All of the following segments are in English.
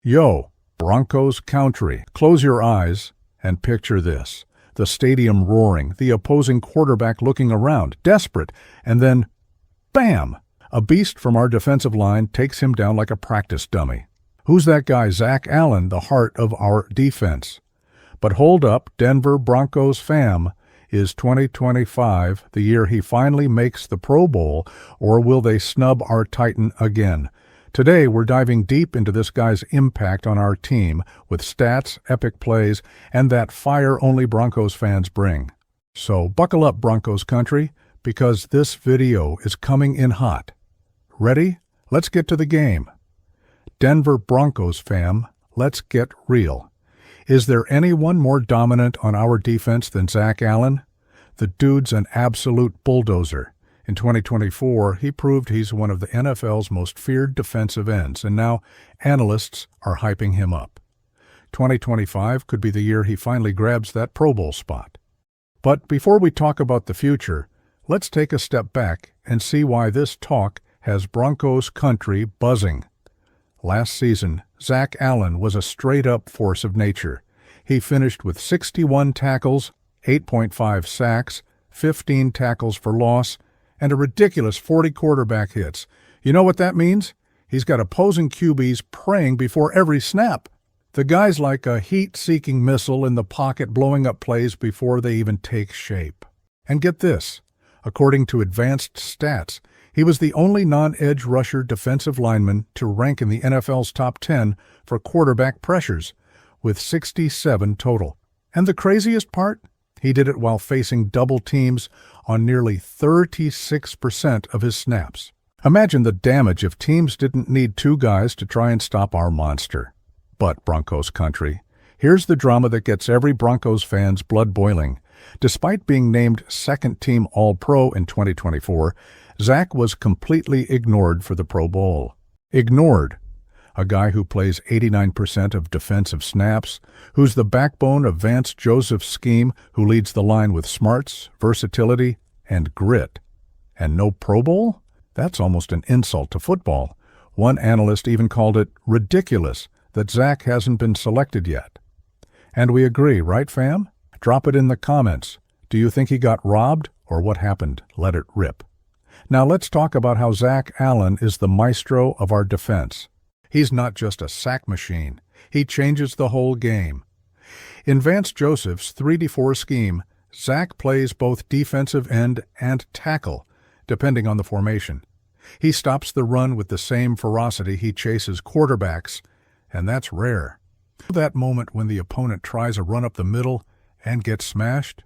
Yo, Broncos Country. Close your eyes and picture this. The stadium roaring, the opposing quarterback looking around, desperate, and then, bam! A beast from our defensive line takes him down like a practice dummy. Who's that guy? Zach Allen, the heart of our defense. But hold up, Denver Broncos fam. Is 2025 the year he finally makes the Pro Bowl, or will they snub our Titan again? Today, we're diving deep into this guy's impact on our team with stats, epic plays, and that fire only Broncos fans bring. So buckle up, Broncos Country, because this video is coming in hot. Ready? Let's get to the game. Denver Broncos fam, let's get real. Is there anyone more dominant on our defense than Zach Allen? The dude's an absolute bulldozer. In 2024, he proved he's one of the NFL's most feared defensive ends, and now analysts are hyping him up. 2025 could be the year he finally grabs that Pro Bowl spot. But before we talk about the future, let's take a step back and see why this talk has Broncos Country buzzing. Last season, Zach Allen was a straight-up force of nature. He finished with 61 tackles, 8.5 sacks, 15 tackles for loss, and a ridiculous 40 quarterback hits. You know what that means? He's got opposing QBs praying before every snap. The guy's like a heat-seeking missile in the pocket, blowing up plays before they even take shape. And get this, according to advanced stats, he was the only non-edge rusher defensive lineman to rank in the NFL's top 10 for quarterback pressures, with 67 total. And the craziest part? He did it while facing double teams on nearly 36% of his snaps. Imagine the damage if teams didn't need two guys to try and stop our monster. But, Broncos Country, here's the drama that gets every Broncos fan's blood boiling. Despite being named second-team All-Pro in 2024, Zach was completely ignored for the Pro Bowl. Ignored. A guy who plays 89% of defensive snaps, who's the backbone of Vance Joseph's scheme, who leads the line with smarts, versatility, and grit. And no Pro Bowl? That's almost an insult to football. One analyst even called it ridiculous that Zach hasn't been selected yet. And we agree, right, fam? Drop it in the comments. Do you think he got robbed, or what happened? Let it rip. Now let's talk about how Zach Allen is the maestro of our defense. He's not just a sack machine. He changes the whole game. In Vance Joseph's 3-4 scheme, Zach plays both defensive end and tackle, depending on the formation. He stops the run with the same ferocity he chases quarterbacks, and that's rare. That moment when the opponent tries a run up the middle and gets smashed,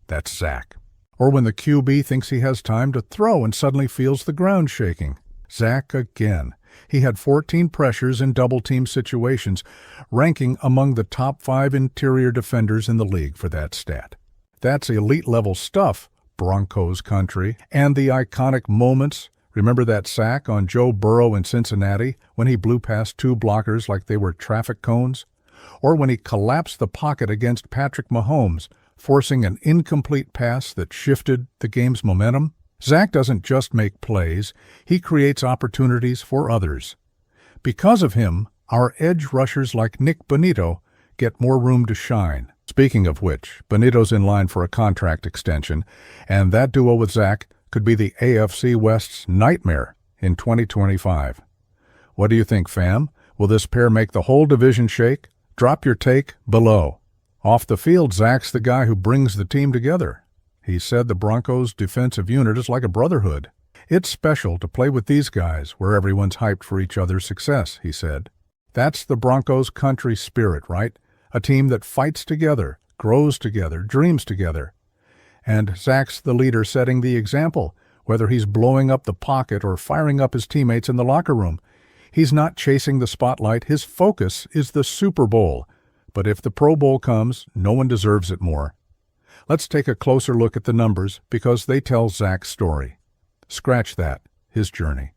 that's Zach. Or when the QB thinks he has time to throw and suddenly feels the ground shaking. Zach again. He had 14 pressures in double-team situations, ranking among the top 5 interior defenders in the league for that stat. That's elite-level stuff, Broncos Country. And the iconic moments. Remember that sack on Joe Burrow in Cincinnati when he blew past 2 blockers like they were traffic cones? Or when he collapsed the pocket against Patrick Mahomes, forcing an incomplete pass that shifted the game's momentum? Zach doesn't just make plays, he creates opportunities for others. Because of him, our edge rushers like Nick Bonito get more room to shine. Speaking of which, Bonito's in line for a contract extension, and that duo with Zach could be the AFC West's nightmare in 2025. What do you think, fam? Will this pair make the whole division shake? Drop your take below. Off the field, Zach's the guy who brings the team together. He said the Broncos' defensive unit is like a brotherhood. It's special to play with these guys where everyone's hyped for each other's success, he said. That's the Broncos Country spirit, right? A team that fights together, grows together, dreams together. And Zach's the leader setting the example, whether he's blowing up the pocket or firing up his teammates in the locker room. He's not chasing the spotlight. His focus is the Super Bowl. But if the Pro Bowl comes, no one deserves it more. Let's take a closer look at the numbers because they tell Zach's story. Scratch that, his journey.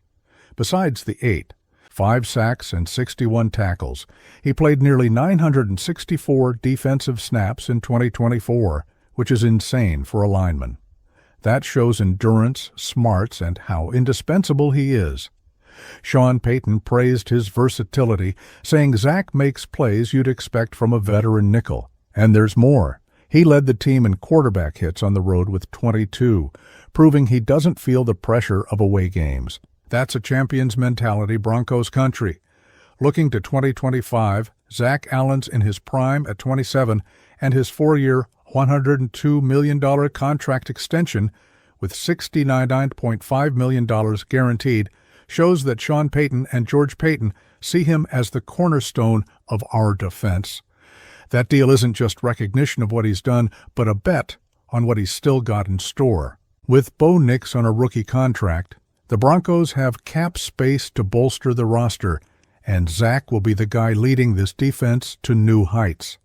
Besides the 5 sacks and 61 tackles, he played nearly 964 defensive snaps in 2024, which is insane for a lineman. That shows endurance, smarts, and how indispensable he is. Sean Payton praised his versatility, saying Zach makes plays you'd expect from a veteran nickel. And there's more. He led the team in quarterback hits on the road with 22, proving he doesn't feel the pressure of away games. That's a champion's mentality, Broncos Country. Looking to 2025, Zach Allen's in his prime at 27, and his 4-year, $102 million contract extension with $69.5 million guaranteed shows that Sean Payton and George Payton see him as the cornerstone of our defense. That deal isn't just recognition of what he's done, but a bet on what he's still got in store. With Bo Nix on a rookie contract, the Broncos have cap space to bolster the roster, and Zach will be the guy leading this defense to new heights.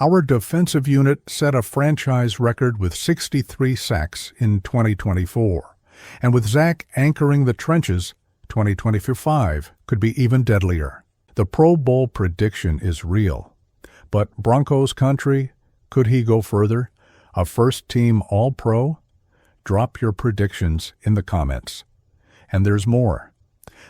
Our defensive unit set a franchise record with 63 sacks in 2024, and with Zach anchoring the trenches, 2025 could be even deadlier. The Pro Bowl prediction is real. But Broncos Country, could he go further? A first-team All-Pro? Drop your predictions in the comments. And there's more.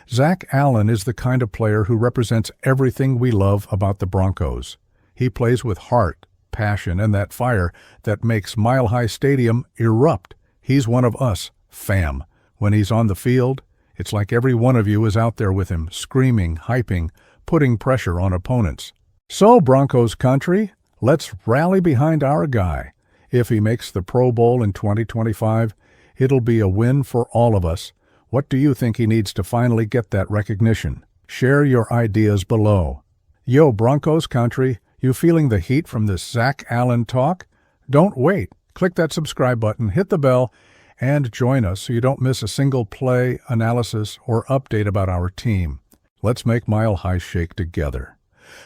Zach Allen is the kind of player who represents everything we love about the Broncos. He plays with heart, passion, and that fire that makes Mile High Stadium erupt. He's one of us, fam. When he's on the field, it's like every one of you is out there with him, screaming, hyping, putting pressure on opponents. So, Broncos Country, let's rally behind our guy. If he makes the Pro Bowl in 2025, it'll be a win for all of us. What do you think he needs to finally get that recognition? Share your ideas below. Yo, Broncos Country, you feeling the heat from this Zach Allen talk? Don't wait. Click that subscribe button, hit the bell, and join us so you don't miss a single play, analysis, or update about our team. Let's make Mile High shake together.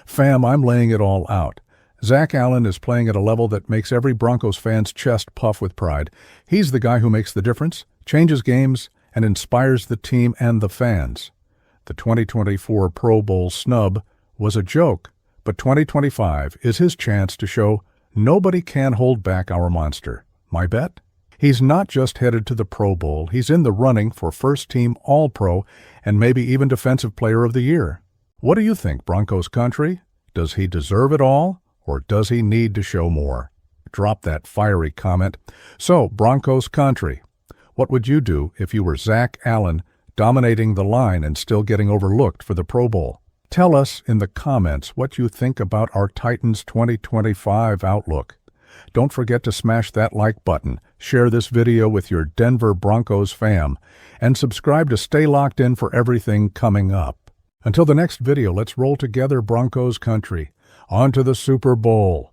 Fam, I'm laying it all out. Zach Allen is playing at a level that makes every Broncos fan's chest puff with pride. He's the guy who makes the difference, changes games, and inspires the team and the fans. The 2024 Pro Bowl snub was a joke, but 2025 is his chance to show nobody can hold back our monster. My bet? He's not just headed to the Pro Bowl, he's in the running for first-team All-Pro and maybe even Defensive Player of the Year. What do you think, Broncos Country? Does he deserve it all, or does he need to show more? Drop that fiery comment. So, Broncos Country, what would you do if you were Zach Allen dominating the line and still getting overlooked for the Pro Bowl? Tell us in the comments what you think about our Titans 2025 outlook. Don't forget to smash that like button, share this video with your Denver Broncos fam, and subscribe to stay locked in for everything coming up. Until the next video, let's roll together, Broncos Country. On to the Super Bowl.